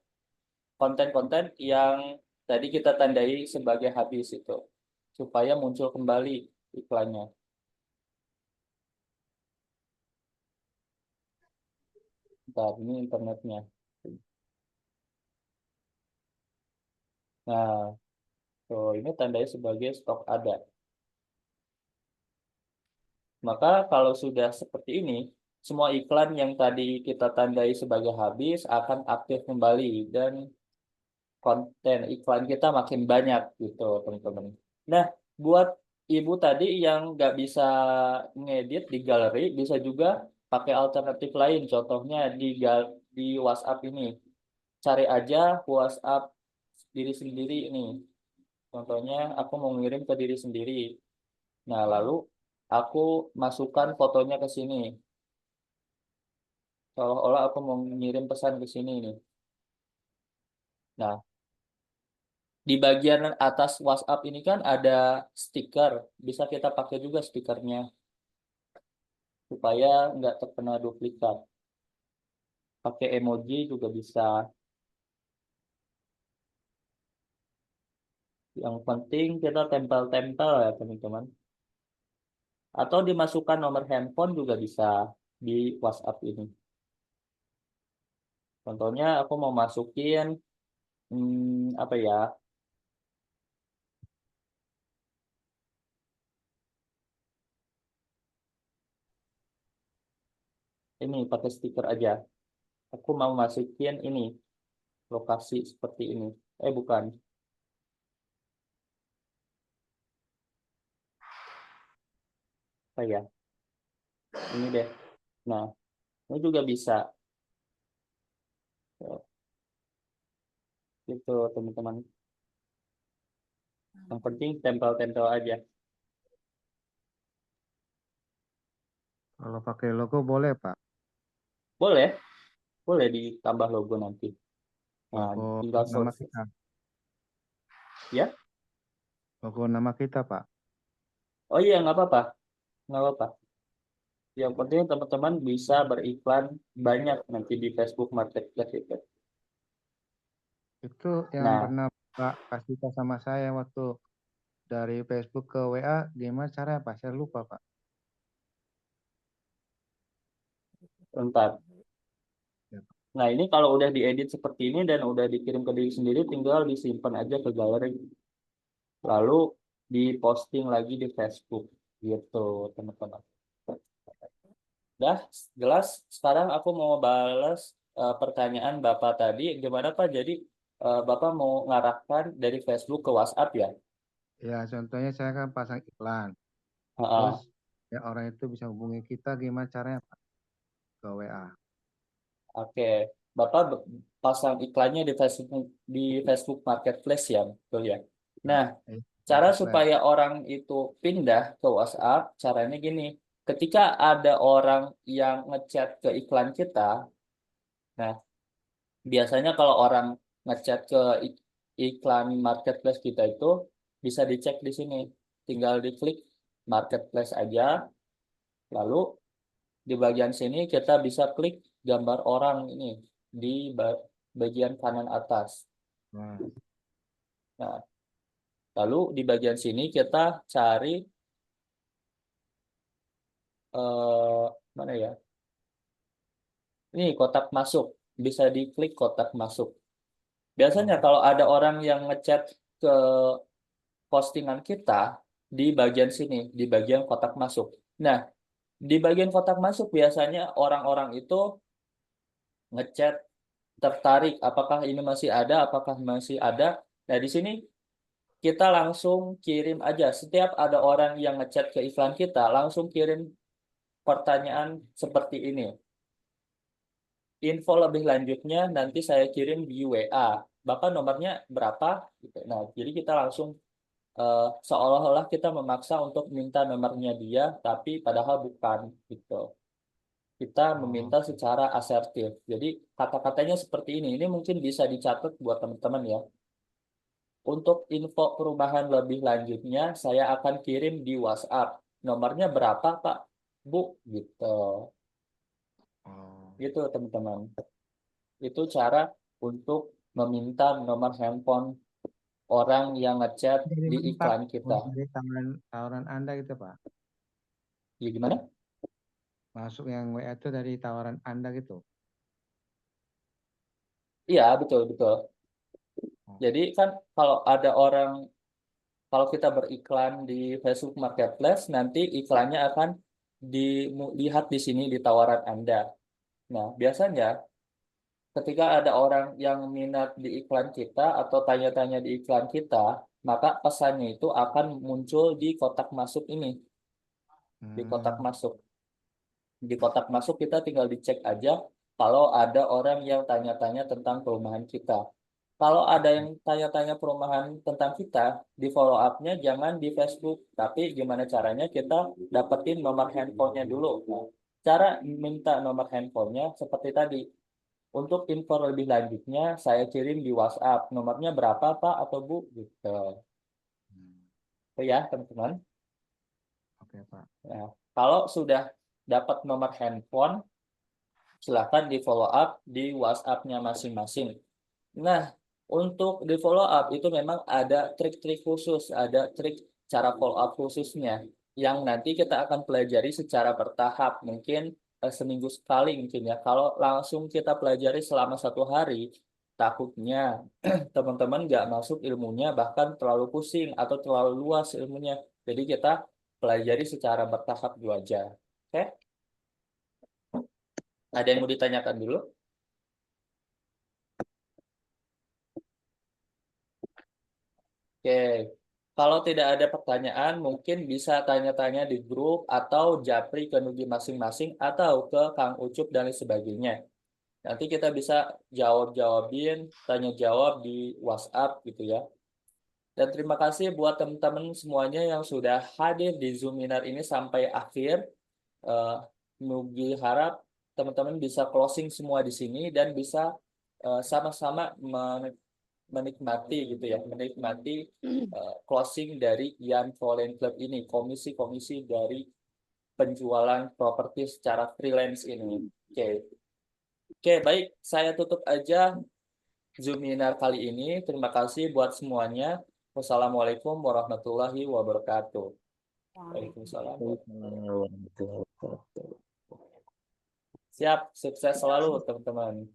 konten-konten yang tadi kita tandai sebagai habis itu. Supaya muncul kembali iklannya. Bentar, ini internetnya. Nah, ini tandai sebagai stok ada. Maka kalau sudah seperti ini, semua iklan yang tadi kita tandai sebagai habis akan aktif kembali dan konten iklan kita makin banyak gitu, teman-teman. Nah, buat ibu tadi yang nggak bisa ngedit di galeri, bisa juga pakai alternatif lain. Contohnya di WhatsApp ini. Cari aja WhatsApp diri sendiri ini. Contohnya aku mau ngirim ke diri sendiri. Nah, lalu aku masukkan fotonya ke sini. Seolah-olah aku mau ngirim pesan ke sini nih. Nah, di bagian atas WhatsApp ini kan ada stiker. Bisa kita pakai juga stikernya. Supaya nggak terkena duplikat. Pakai emoji juga bisa. Yang penting kita tempel-tempel ya teman-teman. Atau dimasukkan nomor handphone juga bisa di WhatsApp ini. Contohnya aku mau masukin apa ya? Ini pakai stiker aja. Aku mau masukin ini lokasi seperti ini. Bukan. Apa ya? Ini deh. Nah, ini juga bisa. Gitu, teman-teman. Yang penting tempel-tempel aja. Kalau pakai logo boleh, Pak. Boleh, boleh ditambah logo nanti. Nah, Logo tinggal nama search. kita. Ya? Logo nama kita, Pak. Oh iya, nggak apa-apa. Nggak apa-apa. Yang penting teman-teman bisa beriklan banyak nanti di Facebook Marketplace itu. Itu yang Nah, pernah Pak kasih tahu sama saya waktu dari Facebook ke WA, gimana caranya, Pak? Saya lupa, Pak. bentar. Ya, Nah, ini kalau udah diedit seperti ini dan udah dikirim ke diri sendiri, tinggal disimpan aja ke galeri. Lalu diposting lagi di Facebook. Gitu, teman-teman. Dah, jelas. Sekarang aku mau balas pertanyaan Bapak tadi. Gimana Pak? Jadi, Bapak mau ngarahkan dari Facebook ke WhatsApp ya? Ya, contohnya saya kan pasang iklan. Terus Heeh. ya orang itu bisa hubungi kita gimana caranya, Pak? Ke WA. Oke, Bapak pasang iklannya di Facebook Marketplace ya, betul ya. Ya, Nah, cara Marketplace. supaya orang itu pindah ke WhatsApp, caranya gini. Ketika ada orang yang ngechat ke iklan kita, nah biasanya kalau orang ngechat ke iklan Marketplace kita itu bisa dicek di sini. Tinggal diklik Marketplace aja, lalu di bagian sini kita bisa klik gambar orang ini di bagian kanan atas. Nah, Nah, lalu di bagian sini kita cari mana ya? Ini kotak masuk. Bisa diklik kotak masuk. Biasanya kalau ada orang yang ngechat ke postingan kita di bagian sini, di bagian kotak masuk. Nah, di bagian kotak masuk biasanya orang-orang itu ngechat tertarik apakah ini masih ada, apakah masih ada. Nah, di sini kita langsung kirim aja. Setiap ada orang yang ngechat ke iklan kita, langsung kirim pertanyaan seperti ini. Info lebih lanjutnya nanti saya kirim di WA. Bapak nomornya berapa? Gitu. Nah, jadi kita langsung seolah-olah kita memaksa untuk minta nomornya dia, tapi padahal bukan gitu. Kita oh, meminta secara asertif. Jadi kata-katanya seperti ini. Ini mungkin bisa dicatat buat teman-teman ya. Untuk info perubahan lebih lanjutnya, saya akan kirim di WhatsApp. Nomornya berapa, Pak? Bu, gitu. oh. Gitu, teman-teman. Itu cara untuk meminta nomor handphone orang yang ngechat Dari di mana, Pak? iklan Oh, kita. dari tawaran Anda gitu, Pak. Ya, gimana? Masuk yang WA itu dari tawaran Anda gitu. Iya, betul, betul. Oh, Jadi kan kalau ada orang, kalau kita beriklan di Facebook Marketplace, nanti iklannya akan dilihat di sini di tawaran Anda. Nah, biasanya ketika ada orang yang minat di iklan kita atau tanya-tanya di iklan kita, maka pesannya itu akan muncul di kotak masuk ini, di kotak hmm. masuk. Di kotak masuk kita tinggal dicek aja kalau ada orang yang tanya-tanya tentang perumahan kita. Kalau ada yang tanya-tanya perumahan tentang kita, di follow up-nya jangan di Facebook, tapi gimana caranya kita dapetin nomor handphonenya dulu. Nah, cara minta nomor handphonenya seperti tadi. Untuk info lebih lanjutnya, saya kirim di WhatsApp. Nomornya berapa, Pak atau Bu? Gitu. Hmm. Itu ya, teman-teman. Oke, Pak. Nah, kalau sudah dapat nomor handphone, silahkan di follow up di WhatsApp-nya masing-masing. Nah, untuk di follow up itu memang ada trik-trik khusus, ada trik cara follow up khususnya yang nanti kita akan pelajari secara bertahap, mungkin seminggu sekali mungkin ya. Kalau langsung kita pelajari selama 1 hari, Takutnya teman-teman nggak masuk ilmunya, bahkan terlalu pusing atau terlalu luas ilmunya. Jadi kita pelajari secara bertahap dulu aja. Oke? Ada yang mau ditanyakan dulu? Oke, kalau tidak ada pertanyaan, mungkin bisa tanya-tanya di grup atau japri ke Nugi masing-masing atau ke Kang Ucup dan lain sebagainya. Nanti kita bisa jawab-jawabin, tanya-jawab di WhatsApp gitu ya. Dan terima kasih buat teman-teman semuanya yang sudah hadir di Zoom Webinar ini sampai akhir. Eh, Nugi harap teman-teman bisa closing semua di sini dan bisa sama-sama menikmati gitu ya, menikmati closing dari Ian Fallen Club ini, komisi-komisi dari penjualan properti secara freelance ini. Oke. Oke, baik, saya tutup aja Zoom webinar kali ini. Terima kasih buat semuanya. Wassalamualaikum warahmatullahi wabarakatuh. Waalaikumsalam. Siap, sukses selalu teman-teman.